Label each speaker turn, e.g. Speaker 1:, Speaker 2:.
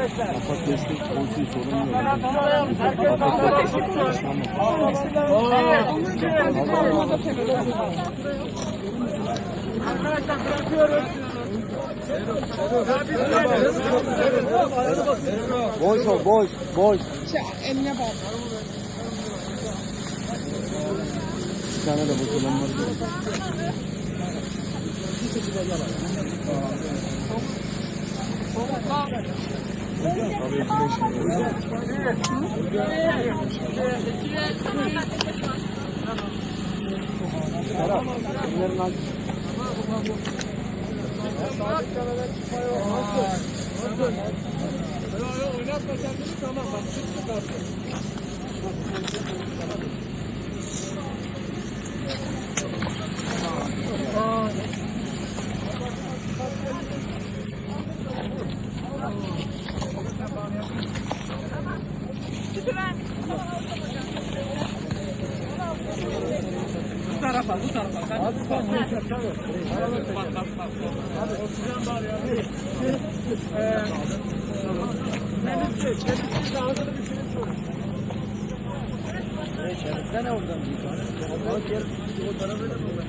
Speaker 1: Kapak destek konseyi sorun yok.
Speaker 2: Arkadaşlar bırakıyoruz.
Speaker 1: Boş ol, boş, boş.
Speaker 3: Eline bak.
Speaker 1: Bir tane de boş olan var.
Speaker 2: Oynatma kendini, tamam bak. Bu tarafa, bu tarafa. Hadi oksijen var ya. Temizlik ağzını düşünün sorun. Sen oradan bir tane. Al gel. O tarafa da mı?